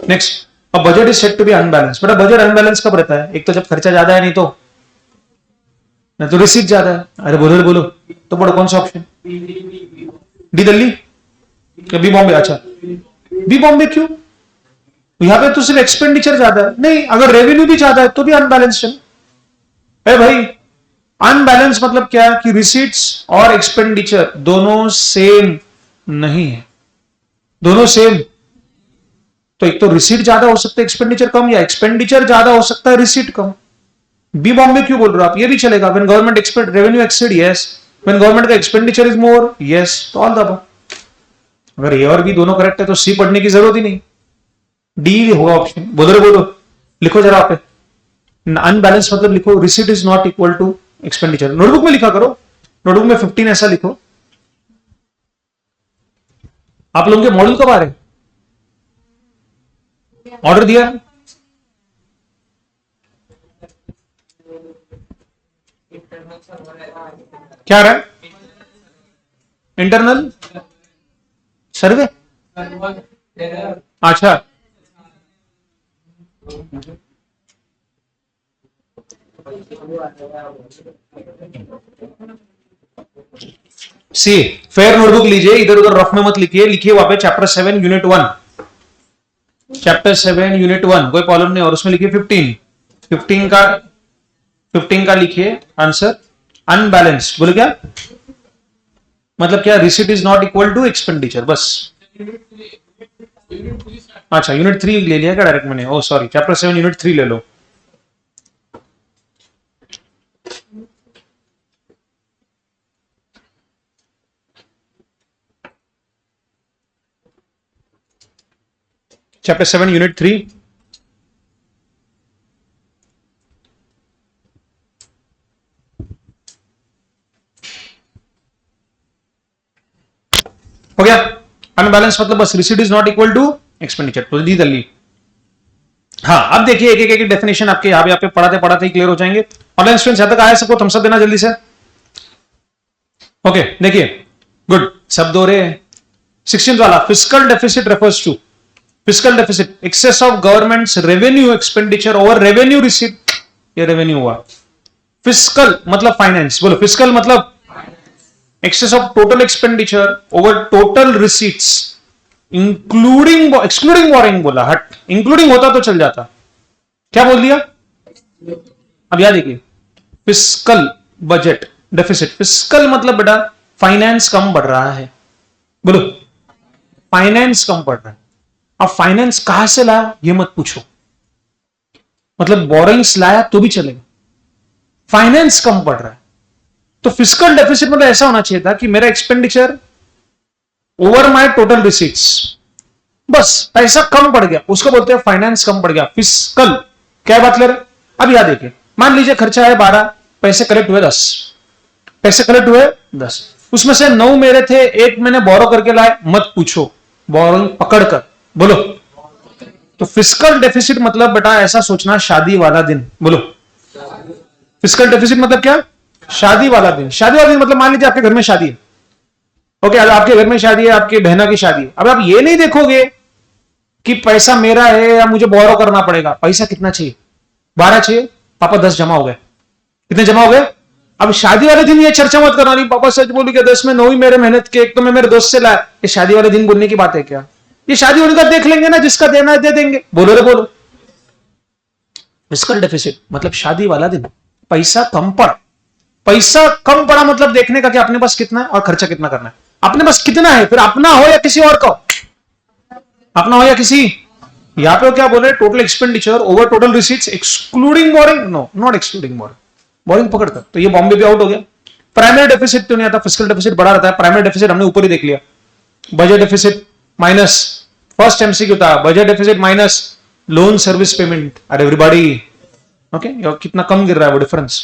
Next, अब budget is set to be unbalance. बेटा बजट अनबैलेंस कब रहता है? एक तो जब खर्चा ज्यादा है, नहीं तो रिसीट ज्यादा है। अरे बोलो तो बोलो कौन सा ऑप्शन? डी दिल्ली या बी बॉम्बे? अच्छा, बी बॉम्बे क्यों? यहां पे तो सिर्फ एक्सपेंडिचर ज्यादा है। नहीं, अगर रेवेन्यू भी ज्यादा है तो भी अनबैलेंस्ड है भाई। अनबैलेंस मतलब क्या कि रिसीट्स और एक्सपेंडिचर दोनों सेम नहीं है, दोनों सेम। तो एक तो रिसीट ज्यादा हो सकता है एक्सपेंडिचर कम, या एक्सपेंडिचर ज्यादा हो सकता है रिसीट कम। बी बॉम्बे क्यों बोल रहे हो आप? ये भी चलेगा। When government expect revenue exceed, yes. When government का एक्सपेंडिचर इज मोर, यस। तो ऑल द अबव। अगर ए और बी दोनों करेक्ट है तो सी पढ़ने की जरूरत ही नहीं, डी होगा ऑप्शन। बोलो लिखो जरा आप। अनबैलेंस मतलब लिखो receipt is not equal to expenditure. Notebook में लिखा करो, नोटबुक में 15 ऐसा लिखो। आप लोगों के मॉडल कब आ रहे? ऑर्डर दिया है? क्या रहा है? इंटरनल सर्वे, अच्छा। सी फेयर नोटबुक लीजिए, इधर उधर रफ में मत लिखिए, लिखिए वहां पे चैप्टर 7 यूनिट 1, चैप्टर 7 यूनिट 1, कोई प्रॉब्लम नहीं। और उसमें लिखिए 15 का लिखिए आंसर। अनबैलेंस्ड बोले क्या मतलब? क्या receipt is not equal to expenditure, बस। अच्छा, यूनिट 3 ले लिया क्या डायरेक्ट मैंने? ओ सॉरी, चैप्टर 7 यूनिट 3 ले लो। चैप्टर 7 यूनिट 3, हो गया। अनबैलेंस मतलब बस receipt is not equal to expenditure, तो दी दल्ली। हाँ, अब देखिए एक एक डेफिनेशन आपके यहाँ पे पढ़ाते ही क्लियर हो जाएंगे। ऑनलाइन स्टूडेंट्स यहाँ तक आया, सबको थम्स अप देना जल्दी से। ओके, देखिए गुड, सब दो रहे हैं। 16 वाला, fiscal deficit refers to, fiscal deficit excess of government's revenue expenditure over revenue receipt. ये रेवेन्यू हुआ। फिस्कल मतलब फाइनेंस, बोलो फिस्कल मतलब excess of total expenditure over total receipts including excluding borrowing बोला, हट, इंक्लूडिंग होता तो चल जाता, क्या बोल दिया? अब याद देखिए, फिस्कल बजट डेफिसिट, फिस्कल मतलब बेटा फाइनेंस कम बढ़ रहा है, बोलो फाइनेंस कम बढ़ रहा है। अब फाइनेंस कहां से लाया ये मत पूछो, मतलब बोरिंग्स लाया तो भी चलेगा, फाइनेंस कम बढ़ रहा है। तो फिस्कल डेफिसिट मतलब ऐसा होना चाहिए था कि मेरा expenditure over my total receipts, बस पैसा कम पड़ गया, उसको बोलते हैं फाइनेंस कम पड़ गया, फिस्कल। क्या बात ले रहे? अब यहां देखिए, मान लीजिए खर्चा है 12, पैसे कलेक्ट हुए 10, पैसे कलेक्ट हुए 10, उसमें से 9 मेरे थे, एक मैंने बोरो करके लाए, मत पूछो, बोरोइंग पकड़कर, बोलो। तो फिस्कल डेफिसिट मतलब बेटा ऐसा सोचना, शादी वाला दिन, बोलो। फिस्कल डेफिसिट मतलब क्या? शादी वाला दिन। शादी वाला दिन मतलब मान लीजिए आपके घर में शादी है, ओके, आपके घर में शादी है, आपकी बहना की शादी है। अब आप ये नहीं देखोगे कि पैसा मेरा है या मुझे बोरो करना पड़ेगा, पैसा कितना चाहिए? 12 चाहिए, पापा 10 जमा हो गए। कितने जमा हो गए? अब शादी वाले दिन ये चर्चा मत करना, नहीं पापा सच बोली क्या 10 में 9 ही मेरे मेहनत के, एक तो मैं मेरे दोस्त से लाया। ये शादी वाले दिन बोलने की बात है क्या? ये शादी होने का देख लेंगे ना, जिसका देना है दे देंगे, बोलो रे बोलो। फिस्कल डेफिसिट मतलब शादी वाला दिन, पैसा कम पड़ा। पैसा कम पड़ा मतलब देखने का कि अपने पास कितना है और खर्चा कितना करना है। अपने पास कितना है, फिर अपना हो या किसी और का, अपना हो या किसी, यहां पे क्या बोल रहे हैं? Total expenditure over total receipts excluding borrowing, no not excluding borrowing, borrowing पकड़ता। तो ये बॉम्बे भी आउट हो गया। प्राइमरी डेफिसिट तो नहीं आता, फिस्कल डेफिसिट बड़ा रहता है। प्राइमरी डेफिसिट हमने ऊपर ही देख लिया, budget deficit minus, first MCQ था budget deficit minus loan service payment. अरे एवरीबॉडी ओके, कितना कम गिर रहा है वो डिफरेंस।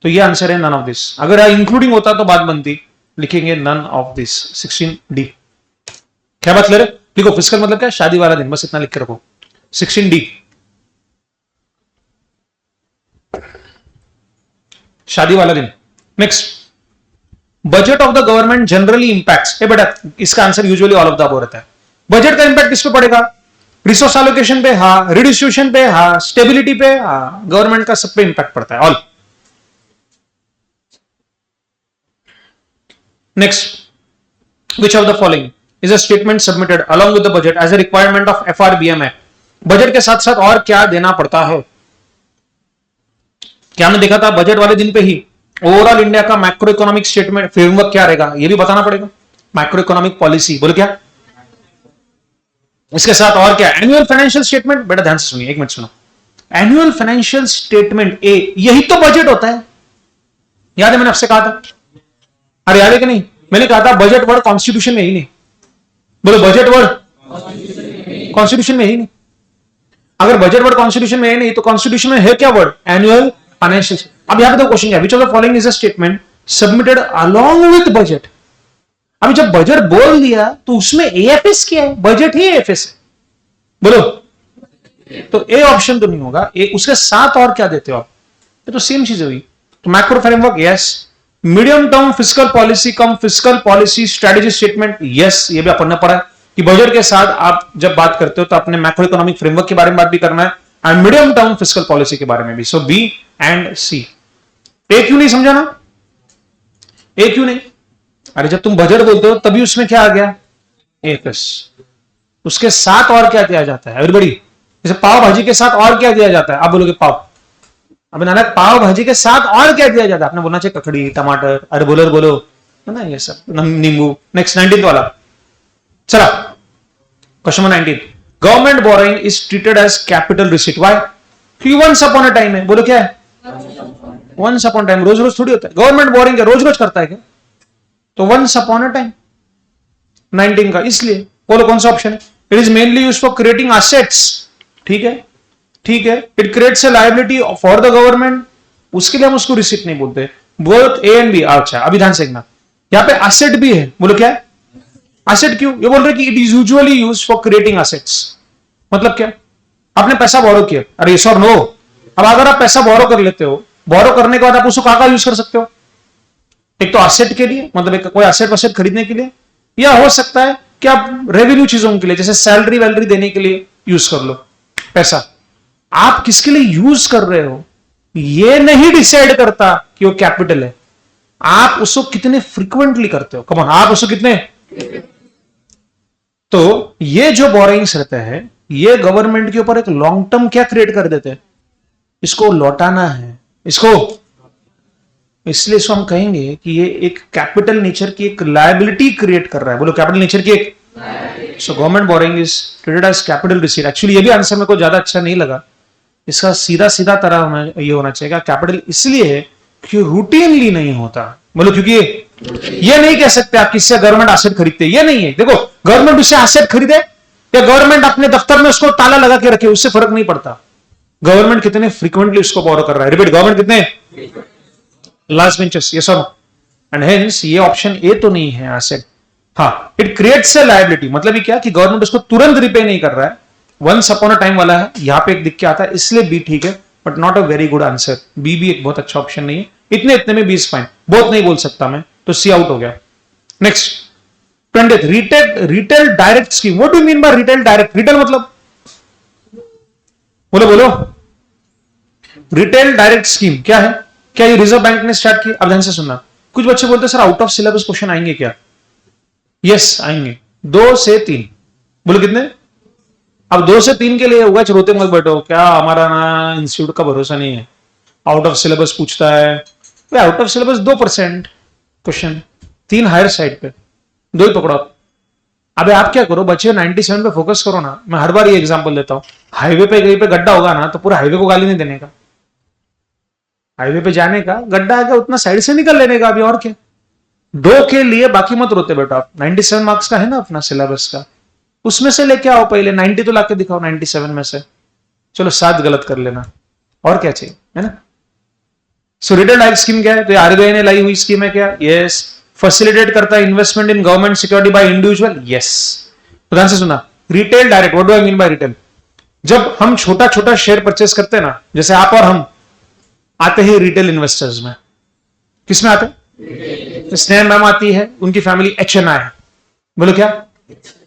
तो ये आंसर है नन ऑफ दिस। अगर इंक्लूडिंग होता तो बात बनती, लिखेंगे नन ऑफ दिस, 16D। क्या बात ले रहे? देखो फिस्कल मतलब क्या? शादी वाला दिन, बस इतना लिख के रखो, 16D। शादी वाला दिन। Next, budget of the government generally impacts. बेटा इसका answer usually all of the above रहता है। बजट का इंपैक्ट किस पे पड़ेगा? रिसोर्स एलोकेशन पे, हाँ, रिडिस्ट्रीब्यूशन पे, हाँ, स्टेबिलिटी पे, हाँ, गवर्नमेंट का सब पे इंपैक्ट पड़ता है, all. Next, which of the following is a statement submitted along with the budget as a requirement of FRBM Act? Budget के साथ साथ और क्या देना पड़ता है? क्या हमने देखा था बजट वाले दिन पे ही ओवरऑल इंडिया का मैक्रो इकोनॉमिक स्टेटमेंट फ्रेमवर्क क्या रहेगा, ये भी बताना पड़ेगा। मैक्रो इकोनॉमिक पॉलिसी बोले क्या? इसके साथ और क्या? Annual financial statement. बेटा ध्यान से सुनिए, एक मिनट सुनो। एनुअल फाइनेंशियल स्टेटमेंट ए, यही तो बजट होता है। याद है मैंने आपसे कहा था? अरे याद है कि नहीं? मैंने कहा था बजट वर्ड कॉन्स्टिट्यूशन में ही नहीं। बोलो बजट वर्ड कॉन्स्टिट्यूशन में ही नहीं। अगर बजट वर्ड कॉन्स्टिट्यूशन में है नहीं तो कॉन्स्टिट्यूशन में है क्या वर्ड? Annual financial. अब यहां पे तो क्वेश्चन है, which of the following is a statement submitted along with budget. अभी जब बजट बोल दिया तो उसमें एएफएस क्या है? बजट ही एएफएस है, बोलो। तो ए ऑप्शन तो नहीं होगा, ए उसके साथ और क्या देते हो आप? ये तो सेम चीज हुई। तो macro framework yes, medium term fiscal policy cum fiscal policy strategy statement yes, ये भी अपन ने पढ़ा है कि बजट के साथ आप जब बात करते हो तो अपने मैक्रो इकोनॉमिक फ्रेमवर्क के बारे में बात भी करना है and medium term fiscal policy के बारे में भी। सो बी एंड सी। ए क्यों नहीं समझा ना? ए क्यों नहीं? अरे जब तुम बजट बोलते हो तभी उसमें क्या आ गया? एएफएस। उसके साथ और क्या दिया जाता है एवरीबॉडी? जैसे पाव भाजी के साथ और क्या दिया जाता है? आप बोलोगे पाव। अब नाना पाव भाजी के साथ और क्या दिया जाता है? आपने बोलना चाहिए ककड़ी, टमाटर, अरे बोलो है ना, ये सब, नींबू। नेक्स्ट 19th वाला, चला question 19। Government borrowing is treated as capital receipt, why? क्योंकि वंस अपॉन अ टाइम है। बोलो क्या है? वंस अपॉन टाइम, रोज रोज थोड़ी होता है। गवर्नमेंट बोरिंग है, रोज रोज करता है क्या? तो वंस अपॉन अ टाइम 19 का, इसलिए बोलो कौन सा ऑप्शन है? It is mainly use for creating assets. ठीक है, ठीक है। It creates a liability for the government, उसके लिए हम उसको रिसीट नहीं बोलते। Both A and B. अच्छा अभी ध्यान से देखना, यहां पे एसेट भी है। बोलो क्या है? एसेट क्यों? ये बोल रहे कि it is usually used for creating assets. मतलब क्या? आपने पैसा बोरो किया, अरे यस और नो? अब अगर आप पैसा बोरो कर लेते हो, बोरो करने के बाद आप उसको कहां यूज कर सकते हो? एक तो एसेट के लिए, मतलब एक कोई एसेट वसेट खरीदने के लिए, या हो सकता है कि आप रेवेन्यू चीजों के लिए जैसे सैलरी वैलरी देने के लिए यूज कर लो पैसा। आप किसके लिए यूज कर रहे हो ये नहीं डिसाइड करता कि वो कैपिटल है। आप उसको कितने फ्रीक्वेंटली करते हो, कमॉन, आप उसको कितने। तो ये जो बोरोइंग्स रहते हैं ये गवर्नमेंट के ऊपर एक लॉन्ग टर्म क्या क्रिएट कर देते हैं? इसको लौटाना है, इसको, इसलिए इसको हम कहेंगे कि ये एक कैपिटल नेचर की एक लायबिलिटी क्रिएट कर रहा है। बोलो कैपिटल नेचर की एक। So government borrowing is treated as capital receipt. Actually ये भी आंसर मेरे को ज्यादा अच्छा नहीं लगा, इसका सीधा सीधा तरह ये होना चाहिए। कैपिटल इसलिए है क्योंकि रूटीनली नहीं होता। बोलो क्योंकि ये नहीं कह सकते आप किससे गवर्नमेंट एसेट खरीदते, ये नहीं है। देखो गवर्नमेंट उससे एसेट खरीदे या गवर्नमेंट अपने दफ्तर में उसको ताला लगा के रखे, उससे फर्क नहीं पड़ता। गवर्नमेंट कितने फ्रीक्वेंटली उसको बोरो कर रहा है, रिपीट, गवर्नमेंट कितने लास्ट बेंचेस, ये सब, एंड हेंस ये ऑप्शन ए तो नहीं है एसेट। हाँ, इट क्रिएट्स ए लायबिलिटी, मतलब ये क्या कि गवर्नमेंट उसको तुरंत रिपे नहीं कर रहा है, वंस अपॉन अ टाइम वाला है, यहां पे एक दिख के आता है, इसलिए बी ठीक है, but not a very good answer. B भी एक बहुत अच्छा ऑप्शन नहीं है, इतने इतने में बी इज फाइन, बहुत नहीं बोल सकता मैं, तो सी आउट हो गया। Next 20th, retail direct scheme. What do you mean by retail direct? Retail मतलब बोलो बोलो, रिटेल डायरेक्ट स्कीम क्या है? क्या ये रिजर्व बैंक ने स्टार्ट की? अब ध्यान से सुनना, कुछ बच्चे बोलते हैं sir out of syllabus question आएंगे क्या? यस आएंगे, 2 से 3। बोलो कितने? अब 2 से 3 के लिए होगा, रोते मत बैठो, क्या हमारा ना इंस्टीट्यूट का भरोसा नहीं है, आउट ऑफ सिलेबस पूछता है। Out of syllabus 2% question, 3 higher side पे, 2 ही पकड़ो। अबे आप क्या करो बच्चे, 97 पे फोकस करो ना। मैं हर बार ये एग्जांपल देता हूं, हाईवे पे कहीं पे गड्ढा होगा ना, तो पूरा हाईवे को गाली नहीं देने का, हाईवे पे जाने का, गड्ढा आएगा उतना साइड से निकल लेने का, अभी और क्या। 2 के लिए बाकी मत रोते बेटा, आप 97 मार्क्स का है ना अपना सिलेबस का, उसमें से लेके आओ, पहले 90 तो लाके दिखाओ 97 में से, चलो 7 गलत कर लेना, और क्या चाहिए, है ना। सो रिटेल डायरेक्ट स्कीम क्या है? तो आरबीआई ने लाई हुई स्कीम है क्या? यस। फैसिलिटेट करता है investment in government security by individual, yes. तो ध्यान से सुना, retail direct, what do I mean by retail? जब हम छोटा छोटा शेयर परचेस करते हैं ना, जैसे आप और हम आते हैं रिटेल इन्वेस्टर्स में, किसमें आते हैं? स्नेहा मैम आती है, उनकी फैमिली HNI, बोलो क्या?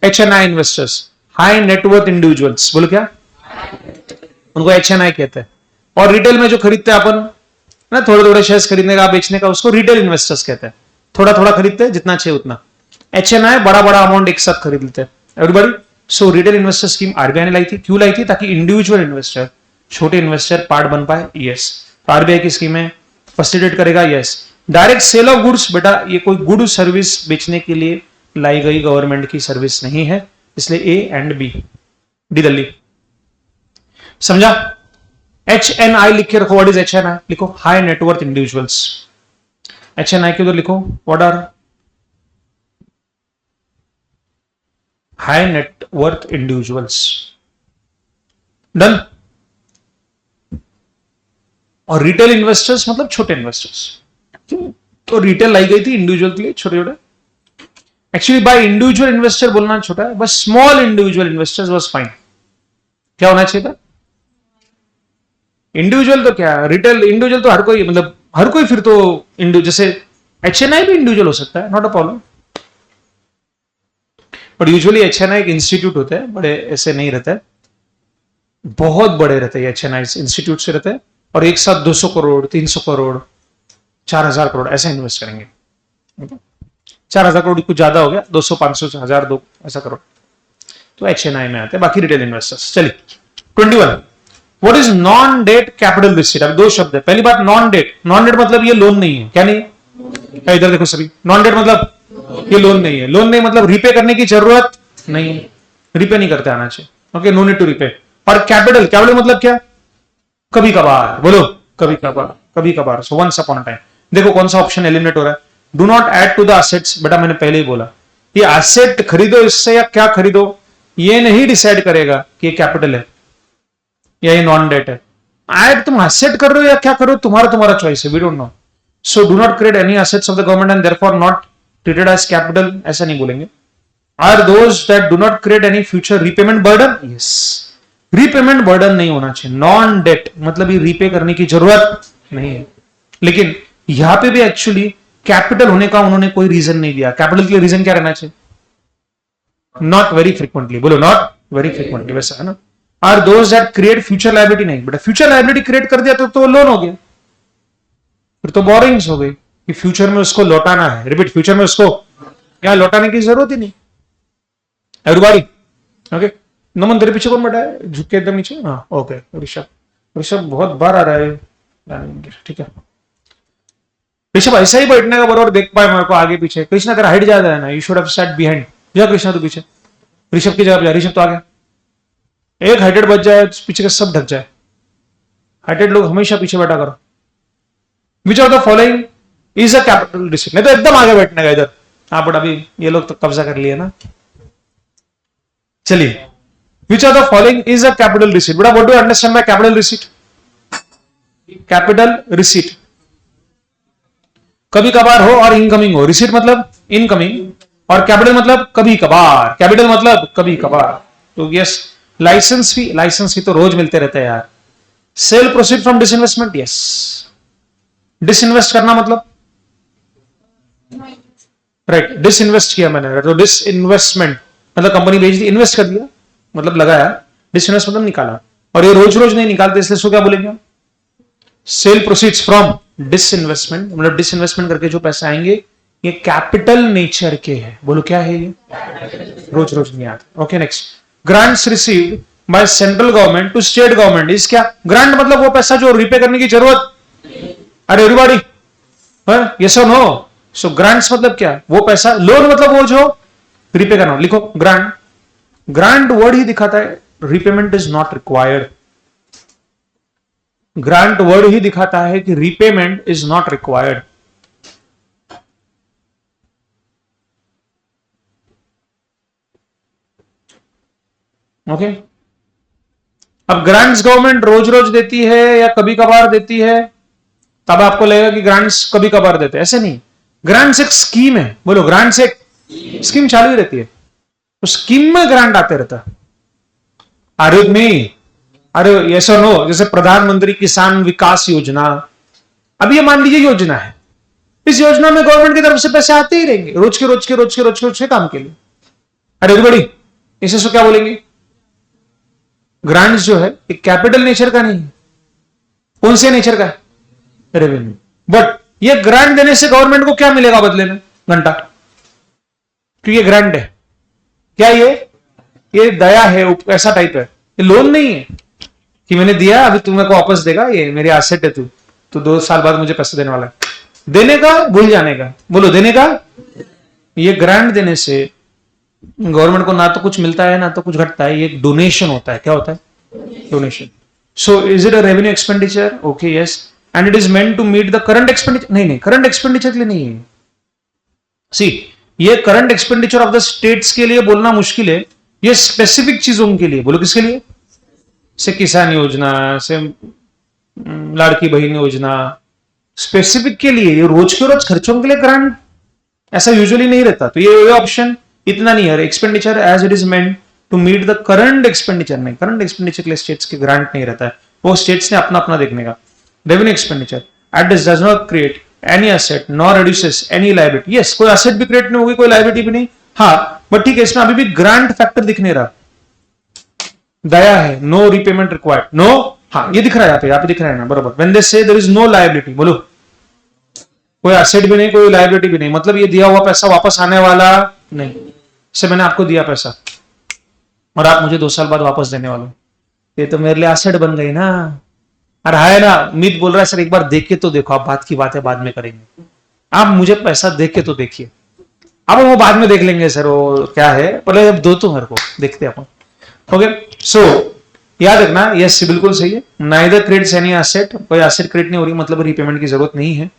HNI investors, high net worth individuals, बोलो क्या? उनको HNI कहते हैं। और रिटेल में जो खरीदते हैं अपन ना, थोड़े थोड़े शेयर्स खरीदने का बेचने का, उसको रिटेल इन्वेस्टर्स कहते हैं। थोड़ा थोड़ा खरीदते हैं, जितना चाहिए उतना। HNI बड़ा बड़ा अमाउंट एक साथ खरीद लेते हैं, everybody. So retail investor scheme RBI ने लाई थी, क्यों लाई थी? ताकि इंडिविजुअल इन्वेस्टर, छोटे इन्वेस्टर पार्ट बन पाए, यस। आरबीआई की स्कीम है, फैसिलिटेट करेगा, yes. Direct sale of goods, बेटा ये कोई गुड सर्विस बेचने के लिए लाई गई गवर्नमेंट की सर्विस नहीं है, इसलिए A and B, D Delhi. समझा? HNI लिख के रखो, व्हाट इज HNI? लिखो हाई नेटवर्थ इंडिविजुअल्स। HNI के उधर लिखो what are high net worth individuals, done. और रिटेल इन्वेस्टर्स मतलब छोटे इन्वेस्टर्स, तो रिटेल लाई गई थी इंडिविजुअल के लिए, छोटे छोटे। एक्चुअली बाय इंडिविजुअल इन्वेस्टर बोलना छोटा है, बस small individual investors was fine. क्या होना चाहिए था? इंडिविजुअल तो क्या, रिटेल इंडिविजुअल तो हर कोई, मतलब हर कोई, फिर तो जैसे HNI भी इंडिविजुअल हो सकता है, not a problem. But usually HNI एक इंस्टीट्यूट होते हैं, बड़े ऐसे नहीं रहते हैं, बहुत बड़े रहते हैं HNI इंस्टीट्यूट से रहते हैं, और एक साथ 200 करोड़ 300 करोड़ 4000 करोड़ ऐसे इन्वेस्ट करेंगे। 4000 करोड़ कुछ ज्यादा हो गया, 200 500 1000 2 ऐसा करोड़, तो HNI में आते हैं, बाकी रिटेल इन्वेस्टर्स। चलिए 21, what is non debt capital receipt? अब 2 शब्द है। पहली बात नॉन डेट, नॉन डेट मतलब ये लोन नहीं है, क्या नहीं है? इधर देखो सभी, नॉन डेट मतलब ये लोन नहीं है, लोन नहीं मतलब रिपे करने की जरूरत नहीं है, रिपे नहीं करते आना चाहिए, okay, no need to repay. और कैपिटल, कैपिटल मतलब क्या? कभी कभार, बोलो कभी कभार, कभी कभार, so once upon a time. देखो कौन सा ऑप्शन एलिमिनेट हो रहा है, do not add to the assets. बेटा मैंने पहले ही बोला, ये एसेट खरीदो इससे या क्या खरीदो, ये नहीं डिसाइड करेगा कि ये कैपिटल है या ये नॉन डेट है। ऐड तुम एसेट कर रहे हो या क्या करो, तुम्हारा चॉइस है, we don't know. So do not create any assets of the government and therefore not treated as capital, ऐसा नहीं बोलेंगे। Are those that do not create any future repayment burden, yes, repayment burden नहीं होना चाहिए। Non debt मतलब ये repay करने की जरूरत नहीं है, लेकिन यहां पे भी एक्चुअली कैपिटल होने का उन्होंने कोई रीजन नहीं दिया। कैपिटल के लिए रीजन क्या रहना चाहिए? नॉट वेरी फ्रिक्वेंटली, बोलो नॉट वेरी फ्रिक्वेंटली, वैसा है ना। Are those that create future liability, नहीं बेटा, फ्यूचर लायबिलिटी क्रिएट कर दिया तो लोन हो गया, फिर तो बोरिंग्स हो गई कि फ्यूचर में उसको लौटाना है। रिपीट, फ्यूचर में उसको क्या लौटाने की जरूरत ही नहीं। Everybody okay. नमन तेरे पीछे कौन बैठा है, झुक के एकदम नीचे? हाँ ओके, ऋषभ बहुत बार आ रहा है, ठीक है। ऋषभ ऐसा ही बैठने का बराबर देख पाए मेरे को आगे पीछे। कृष्णा तेरा हाइट ज्यादा है ना, you should have sat behind. जा कृष्णा तू पीछे, ऋषभ की जगह जा। ऋषभ तो आ गया, एक हाइटेड बच जाए पीछे का सब ढक जाए। हाइटेड लोग हमेशा पीछे बैठा करो। Which are the following is a capital receipt. नहीं तो एकदम आगे बैठने का इधर, हाँ बट अभी ये लोग तो कब्जा कर लिए ना। चलिए, which are the following is a capital receipt. बेटा what do you understand by capital receipt? Capital receipt कभी कभार हो और इनकमिंग हो। रिसीट मतलब इनकमिंग, और कैपिटल मतलब कभी कभार। कैपिटल मतलब कभी कभार। तो यस, लाइसेंस फी तो रोज मिलते रहते हैं यार। Cell proceed from disinvestment, yes. Disinvest करना मतलब राइट, डिसइन्वेस्ट किया मैंने, तो डिसइन्वेस्टमेंट मतलब कंपनी बेच दी, इन्वेस्ट कर दिया मतलब लगाया, डिसइन्वेस्ट मतलब निकाला। और ये रोज रोज नहीं निकालते, इसलिए इसको क्या बोलेंगे? सेल प्रोसीड्स फ्रॉम डिसइन्वेस्टमेंट, मतलब डिसइन्वेस्टमेंट करके जो पैसे आएंगे ये कैपिटल नेचर के हैं। बोलो क्या है ये? रोज रोज नहीं आते। Okay next, grants received by central government to state government is क्या? ग्रांट मतलब वो पैसा जो रिपे करने की जरूरत, अरे एवरीबॉडी यस और नो। सो ग्रांट्स मतलब क्या? वो पैसा। लोन मतलब वो जो रिपे करना। लिखो ग्रांट, ग्रांट वर्ड ही दिखाता है repayment is not required. Grant word ही दिखाता है कि repayment is not required. Okay, अब ग्रांट्स गवर्नमेंट रोज रोज देती है या कभी कभार देती है, तब आपको लगेगा कि ग्रांट्स कभी कभार देते हैं, ऐसे नहीं। ग्रांट्स एक स्कीम है। बोलो, ग्रांट्स एक स्कीम चालू ही रहती है, तो स्कीम में ग्रांट आते रहता है। आरोप में, अरे यस और नो, जैसे प्रधानमंत्री किसान विकास योजना, अब ये मान लीजिए योजना है, इस योजना में गवर्नमेंट की तरफ से पैसे आते ही रहेंगे रोज के काम के लिए। अरे एवरीबॉडी, इसे क्या बोलेंगे? ग्रांट्स जो है एक कैपिटल नेचर का नहीं है। कौन से नेचर का है? रेवेन्यू। बट ये ग्रांट देने से गवर्नमेंट को क्या मिलेगा बदले में? घंटा, क्योंकि ये ग्रांट है। क्या ये दया है, ऐसा टाइप है। ये लोन नहीं है कि मैंने दिया अभी तुम मेरे को वापस देगा, ये मेरी एसेट है, तू 2 साल बाद मुझे पैसे देने वाला है। देने का, भूल जाने का। बोलो देने का। ये ग्रांट देने से गवर्नमेंट को ना तो कुछ मिलता है ना तो कुछ घटता है, ये डोनेशन होता है। क्या होता है? Donation. So is it a revenue expenditure? Okay yes, and it is meant to meet the current expenditure. नहीं, करंट एक्सपेंडिचर के लिए नहीं है। सी, ये current expenditure of the states के लिए बोलना मुश्किल है, ये स्पेसिफिक चीजों के लिए। बोलो किसके लिए? से किसान योजना, से लाड़की बहन योजना, स्पेसिफिक के लिए। ये रोज के रोज खर्चों के लिए ग्रांट ऐसा यूजुअली नहीं रहता। तो ये ऑप्शन इतना नहीं है। Expenditure as it is meant to meet the current expenditure, नहीं, करंट एक्सपेंडिचर के लिए स्टेट्स के ग्रांट नहीं रहता है, वो स्टेट्स ने अपना अपना देखने का। Revenue expenditure at this does not create any asset nor reduces any liability. Yes, कोई एसेट भी क्रिएट नहीं होगी, कोई लायबिलिटी भी नहीं। हाँ बट ठीक है, इसमें अभी भी ग्रांट फैक्टर दिख नहीं रहा। दया है, नो रीपेमेंट रिक्वायर्ड, नो। हाँ ये दिख रहा है, यहाँ पे दिख रहा है ना, बराबर। व्हेन दे से देयर इज नो लायबिलिटी, बोलो कोई एसेट भी नहीं, कोई लायबिलिटी भी नहीं, मतलब ये दिया हुआ पैसा वापस आने वाला नहीं। से मैंने आपको दिया पैसा और आप मुझे 2 साल बाद वापस देने वाले, ये तो मेरे लिए एसेट बन गई ना। अरे है ना, मीत बोल रहा है सर एक बार देख के तो देखो, आप बात की बात है बाद में करेंगे, आप मुझे पैसा देख के तो देखिए। अब वो बाद में देख लेंगे सर, वो क्या है, पहले दो तो मेरे को देखते अपन। ओके, सो याद रखना, यस बिल्कुल सही है। नाइदर क्रेडिट्स एनी एसेट, कोई एसेट क्रेडिट नहीं हो रही, मतलब रिपेमेंट की जरूरत नहीं है,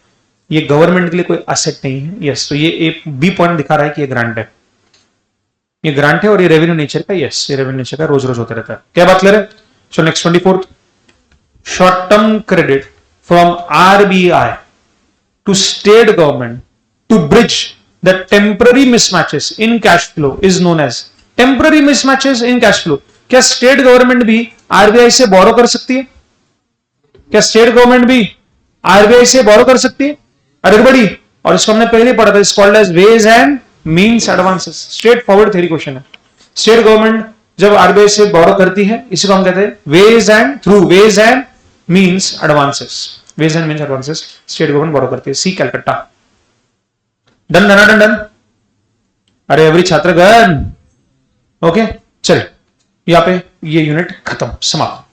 ये गवर्नमेंट के लिए कोई एसेट नहीं है। यस, तो ये एक बी पॉइंट दिखा रहा है कि ये ग्रांट है, ये ग्रांट है और ये रेवेन्यू नेचर का। यस, ये रेवेन्यू नेचर का, रोज रोज होता रहता है। क्या बात कर रहे हैं? So next 24th, short term credit from RBI to state government to bridge the temporary mismatches in cash flow is known as temporary mismatches in cash flow. क्या स्टेट गवर्नमेंट भी आरबीआई से बोरो कर सकती है? क्या state government भी RBI से borrow कर सकती है? अरे बड़ी, और इसको हमने पहले पढ़ा था, it's called as ways and means advances. Straightforward theory question है। स्टेट गवर्नमेंट जब आरबीआई से बोरो करती है, इसी को हम कहते हैं ways and through ways and means advances. Ways and means advances state government borrow करती है। C Calcutta. Done done done done. अरे एवरी छात्रगण, ओके चलिए यहाँ पे ये यूनिट खत्म, समाप्त।